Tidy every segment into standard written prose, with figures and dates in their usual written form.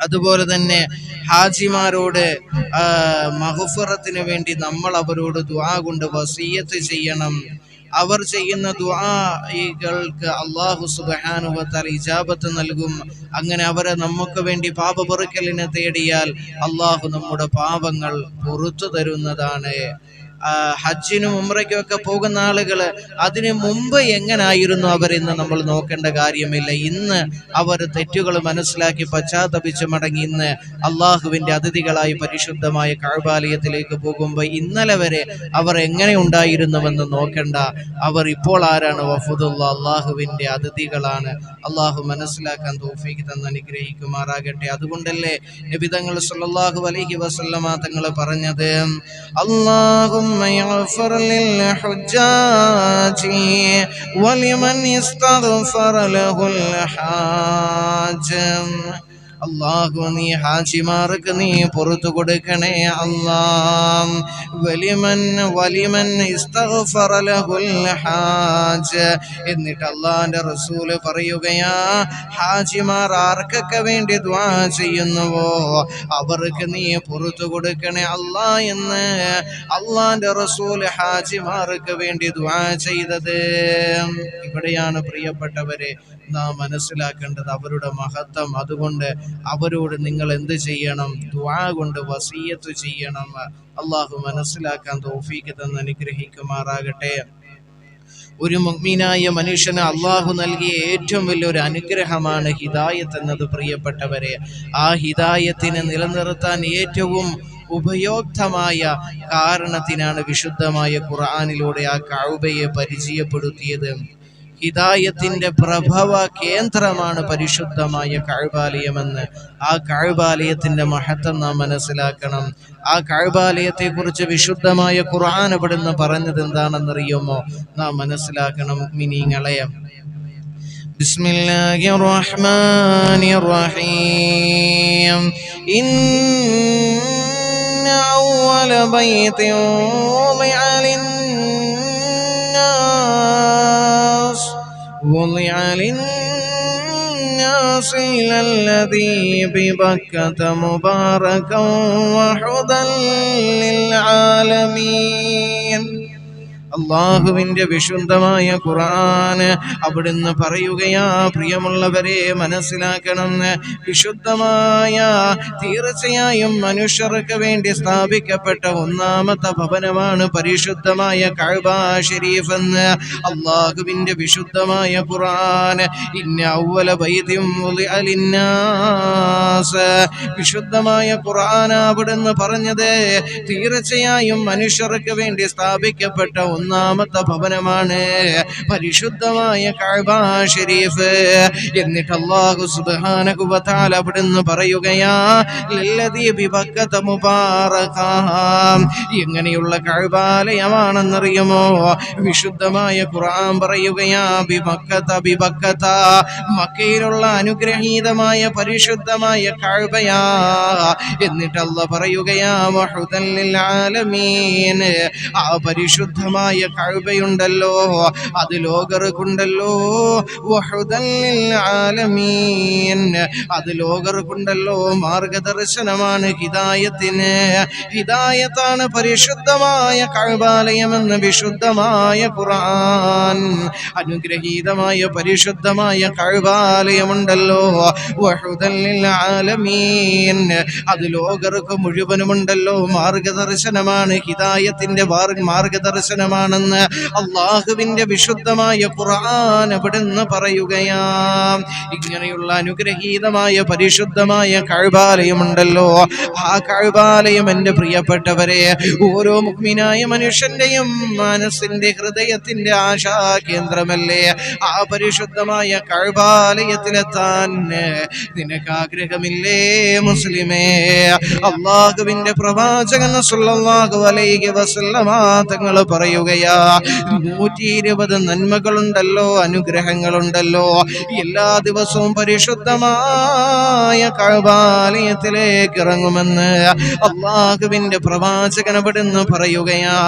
അതുപോലെ തന്നെ ഹാജിമാരോട് മഗ്ഫിറത്തിന് വേണ്ടി നമ്മൾ അവരോട് ദുആ കൊണ്ട് വസിയത്ത് ചെയ്യണം. അവർ ചെയ്യുന്ന ദുആകൾക്ക് അല്ലാഹു സുബ്ഹാനഹു വ തആല ഇജാബത്ത് നൽകും. അങ്ങനെ അവരെ നമുക്ക് വേണ്ടി പാപപൊറുക്കലിനെ തേടിയാൽ അല്ലാഹു നമ്മുടെ പാപങ്ങൾ പുറത്തു തരുന്നതാണ്. ഹജ്ജിനും ഉംറയ്ക്കും ഒക്കെ പോകുന്ന ആളുകൾ അതിനു മുമ്പ് എങ്ങനായിരുന്നു അവരെന്ന് നമ്മൾ നോക്കേണ്ട കാര്യമില്ല. ഇന്ന് അവർ തെറ്റുകൾ മനസ്സിലാക്കി പശ്ചാത്തപിച്ച് മടങ്ങി ഇന്ന് അള്ളാഹുവിൻ്റെ അതിഥികളായി പരിശുദ്ധമായ കഅബാലയത്തിലേക്ക് പോകുമ്പോൾ ഇന്നലെ വരെ അവർ എങ്ങനെ ഉണ്ടായിരുന്നുവെന്ന് നോക്കണ്ട. അവർ ഇപ്പോൾ ആരാണ്? വഫദുള്ള അള്ളാഹുവിൻ്റെ അതിഥികളാണ്. അള്ളാഹു മനസ്സിലാക്കാൻ തൗഫീഖ് തന്ന് അനുഗ്രഹിക്കുമാറാകട്ടെ. അതുകൊണ്ടല്ലേ നബി തങ്ങൾ സല്ലല്ലാഹു അലൈഹി വസല്ലമ തങ്ങൾ പറഞ്ഞത്, അല്ലാഹുമ്മ യഗ്ഫിർ ലിൽ ഹുജ്ജാജി വലിമൻ ഇസ്തഗ്ഫറ ലഹുൽ ഹാജ്. അല്ലാഹു നീ ഹാജിമാർക്ക് നീ പുറത്തു കൊടുക്കണേ അല്ലാഹ്. വലിമൻ ഇസ്തഗ്ഫറ ലഹുൽ ഹാജ്. എന്നിട്ട് അല്ലാഹുവിന്റെ റസൂല് പറയുകയാ, ഹാജിമാർ ആർക്കൊക്കെ വേണ്ടി ദുആ ചെയ്യുന്നുവോ അവർക്ക് നീ പുറത്തു കൊടുക്കണേ അല്ലാഹ് എന്ന് അല്ലാഹുവിന്റെ റസൂല് ഹാജിമാർക്ക് വേണ്ടി ദുആ ചെയ്തത്. ഇവിടെയാണ് പ്രിയപ്പെട്ടവരെ നാം മനസ്സിലാക്കേണ്ടത് അവരുടെ മഹത്വം. അതുകൊണ്ട് അവരോട് നിങ്ങൾ എന്ത് ചെയ്യണം? ദുആ കൊണ്ട് വസിയത്ത് ചെയ്യണം. അള്ളാഹു മനസ്സിലാക്കാൻ തൗഫീഖ് തന്ന് അനുഗ്രഹിക്കുമാറാകട്ടെ. ഒരു മുഅ്മിനായ മനുഷ്യന് അള്ളാഹു നൽകിയ ഏറ്റവും വലിയൊരു അനുഗ്രഹമാണ് ഹിദായത്ത് എന്നത്. പ്രിയപ്പെട്ടവരെ, ആ ഹിദായത്തിനെ നിലനിർത്താൻ ഏറ്റവും ഉപയോക്തമായ കാരണത്തിനാണ് വിശുദ്ധമായ ഖുർആനിലൂടെ ആ കഅബയെ പരിചയപ്പെടുത്തിയത്. ഹിദായത്തിന്റെ പ്രഭവ കേന്ദ്രമാണ് പരിശുദ്ധമായ കഅബാലയമെന്ന്. ആ കഅബാലയത്തിന്റെ മഹത്വം നാം മനസ്സിലാക്കണം. ആ കഅബാലയത്തെ കുറിച്ച് വിശുദ്ധമായ ഖുർആൻ ഇവിടുന്ന് പറഞ്ഞത് എന്താണെന്നറിയുമോ? നാം മനസ്സിലാക്കണം മുഅ്മിനീങ്ങളെ. ബിസ്മില്ലാഹിർ റഹ്മാനിർ റഹീം. ഇന്ന അവ്വല ബൈതിൻ wudi'a للناس الذي ببكة مباركا وهدى للعالمين. അള്ളാഹുവിന്റെ വിശുദ്ധമായ ഖുർആൻ അവിടുന്ന് പറയുകയാ, പ്രിയമുള്ളവരെ മനസ്സിലാക്കണം, വിശുദ്ധമായ തീർച്ചയായും മനുഷ്യർക്ക് വേണ്ടി സ്ഥാപിക്കപ്പെട്ട ഒന്നാമത്തെ ഭവനമാണ് പരിശുദ്ധമായ കഅബ ശരീഫ് എന്ന് അള്ളാഹുവിന്റെ വിശുദ്ധമായ ഖുർആൻ. ഇന്ന അവ്വല ബൈതിൻ wudi'a ലിന്നാസ്. വിശുദ്ധമായ ഖുർആൻ അവിടുന്ന് പറഞ്ഞത് തീർച്ചയായും മനുഷ്യർക്ക് വേണ്ടി സ്ഥാപിക്കപ്പെട്ട ഒന്നാമത്തെ ഭവനമാണ് പരിശുദ്ധമായ കഅബ ശരീഫ്. എന്നിട്ട് അല്ലാഹു സുബ്ഹാനഹു വ തആല അവിടുന്ന് പറയുകയാ, ലല്ലദീ ബിബക്കത മുബാറക. എങ്ങനെയുള്ള കഅബാലയമാണെന്നറിയുമോ? വിശുദ്ധമായ ഖുർആൻ പറയുകയാ, ബിബക്കത മക്കയിലുള്ള അനുഗ്രഹീതമായ പരിശുദ്ധമായ കഅബയാ. എന്നിട്ട് അല്ലാഹു പറയുകയാ, വഹുദൻ ലിൽ ആലമീൻ. ആ പരിശുദ്ധമായ കഅബയുണ്ടല്ലോ അത് ലോകർക്കുണ്ടല്ലോ. വഹുദൻ ലിൽ ആലമീൻ. അത് ലോകർക്കുണ്ടല്ലോ മാർഗദർശനമാണ് ഹിദായത്തിന്. ഹിദായത്താണ് പരിശുദ്ധമായ കഅബാലയമെന്ന് വിശുദ്ധമായ ഖുർആൻ. അനുഗ്രഹീതമായ പരിശുദ്ധമായ കഅബാലയമുണ്ടല്ലോ, വഹുദൻ ലിൽ ആലമീൻ. അത് ലോകർക്ക് മുഴുവനുമുണ്ടല്ലോ മാർഗദർശനമാണ്, ഹിദായത്തിന്റെ മാർഗദർശനമാണെന്ന് അള്ളാഹുവിന്റെ വിശുദ്ധമായ ഖുർആൻ അവിടുന്ന് പറയുകയാ. ഇങ്ങനെയുള്ള അനുഗ്രഹീതമായ പരിശുദ്ധമായ കഅബാലയമുണ്ടല്ലോ, ആ കഅബാലയം എൻ്റെ പ്രിയപ്പെട്ടവരെ ഓരോ മുഅ്മിനായ മനുഷ്യന്റെയും മനസ്സിന്റെ ഹൃദയത്തിന്റെ ആശാ കേന്ദ്രമല്ലേ. ആ പരിശുദ്ധമായ കഅബാലയത്തിലെത്താൻ നിനക്ക് ആഗ്രഹമില്ലേ മുസ്ലിമേ? അള്ളാഹുവിന്റെ പ്രവാചകൻ സല്ലല്ലാഹു അലൈഹി വസല്ലമ തങ്ങൾ പറയുകയാ, 120 നന്മകളുണ്ടല്ലോ, അനുഗ്രഹങ്ങളുണ്ടല്ലോ. എല്ലാ ദിവസവും പരിശുദ്ധമായ കഅബാലയത്തിലേക്ക് ഇറങ്ങുമെന്ന് അള്ളാഹുവിന്റെ പ്രവാചകൻ അവിടുന്ന് പറയുകയാ.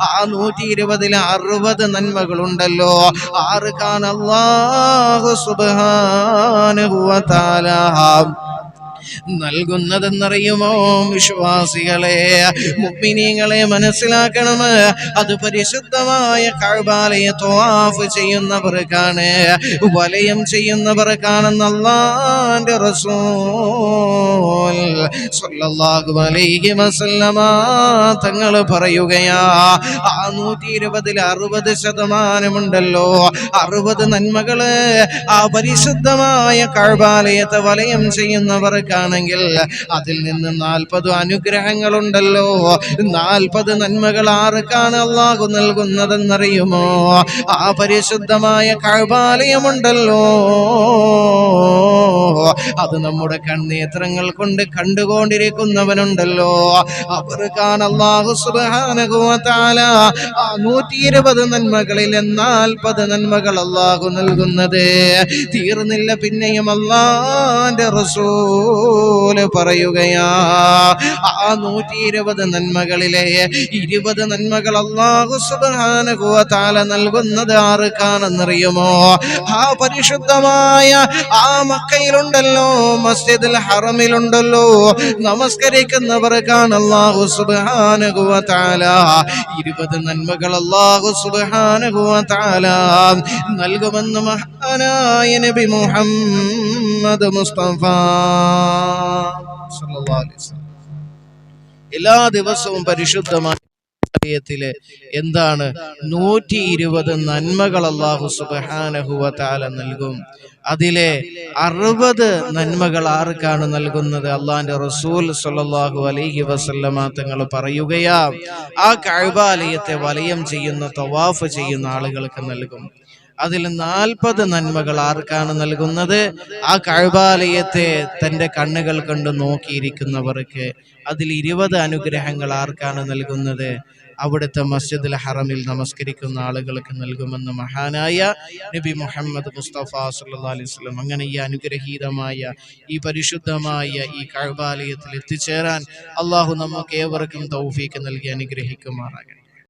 ആ 120 60 നന്മകളുണ്ടല്ലോ. 6 അല്ലാഹു സുബ്ഹാനഹു വ തആല നൽകുന്നതെന്നറിയുമോ വിശ്വാസികളെ, മുഅ്മിനീങ്ങളെ മനസ്സിലാക്കണം. അത് പരിശുദ്ധമായ കഅബാലയെ തവാഫ് ചെയ്യുന്നവർക്കാണ്, വലയം ചെയ്യുന്നവർക്കാണെന്ന് അല്ലാഹുവിന്റെ റസൂൽ സ്വല്ലല്ലാഹു അലൈഹി വസല്ലമ തങ്ങൾ പറയുകയാ. ആ 120-ൽ 60% 60 നന്മകള് ആ പരിശുദ്ധമായ കഅബാലയത്തെ വലയം ചെയ്യുന്നവർക്കാണെങ്കിൽ അതിൽ നിന്ന് 40 അനുഗ്രഹങ്ങളുണ്ടല്ലോ. 40 നന്മകൾ ആർക്കാണ് അല്ലാഹു നൽകുന്നതെന്നറിയുമോ? ആ പരിശുദ്ധമായ കഅബാലയമുണ്ടല്ലോ, അത് നമ്മുടെ കണ്ണേത്രങ്ങൾ കൊണ്ട് കണ്ടുകൊണ്ടിരിക്കുന്നവനുണ്ടല്ലോ, അവർക്കാണ് അല്ലാഹു സുബ്ഹാനഹു വ തആല ആ 120 നന്മകളിൽ 40 നന്മകൾ അല്ലാഹു നൽകുന്നത്. തീർന്നില്ല, പിന്നെയും അല്ലാഹുവിന്റെ റസൂൽ പറയുകയാ, ആ 120 നന്മകളിലെ 20 നന്മകൾ അല്ലാഹു സുബ്ഹാനഹു വ തആല നൽകുന്നത് ആർക്കാണെന്നറിയുമോ? ആ പരിശുദ്ധമായ ആ മക്കയിലുണ്ടല്ലോ, മസ്ജിദുൽ ഹറമിലുണ്ടല്ലോ, നമസ്കരിക്കുന്നവർക്കാണ് അല്ലാഹു സുബ്ഹാനഹു വ തആല 20 നന്മകൾ അല്ലാഹു സുബ്ഹാനഹു വ തആല നൽകുമെന്ന് മഹാനായ നബി മുഹമ്മദ് മുസ്തഫ സല്ലല്ലാഹു അലൈഹി വസല്ലം. എല്ലാ ദിവസവും പരിശുദ്ധമായ എന്താണ് 120 നന്മകൾ അല്ലാഹു സുബ്ഹാനഹു വ തആല നൽകും. അതിലെ 60 നന്മകൾ ആർക്കാണ് നൽകുന്നത്? അള്ളാന്റെ റസൂൽ സ്വല്ലല്ലാഹു അലൈഹി വസല്ലമ തങ്ങൾ പറയുകയാ, ആ കഅബാലയത്തെ വലയം ചെയ്യുന്ന, തവാഫ് ചെയ്യുന്ന ആളുകൾക്ക് നൽകും. അതിൽ 40 നന്മകൾ ആർക്കാണ് നൽകുന്നത്? ആ കഅബാലയത്തെ തന്റെ കണ്ണുകൾ കൊണ്ട് നോക്കിയിരിക്കുന്നവർക്ക്. അതിൽ 20 അനുഗ്രഹങ്ങൾ ആർക്കാണ് നൽകുന്നത്? അവിടുത്തെ മസ്ജിദുൽ ഹറമിൽ നമസ്കരിക്കുന്ന ആളുകൾക്ക് നൽകുമെന്ന് മഹാനായ നബി മുഹമ്മദ് മുസ്തഫ സല്ലല്ലാഹു അലൈഹി വസല്ലം. അങ്ങനെ ഈ അനുഗ്രഹീതമായ, ഈ പരിശുദ്ധമായ ഈ കഅബാലയത്തിൽ എത്തിച്ചേരാൻ അള്ളാഹു നമുക്ക് ഏവർക്കും തൗഫീക്ക് നൽകി അനുഗ്രഹിക്കുമാറാകട്ടെ.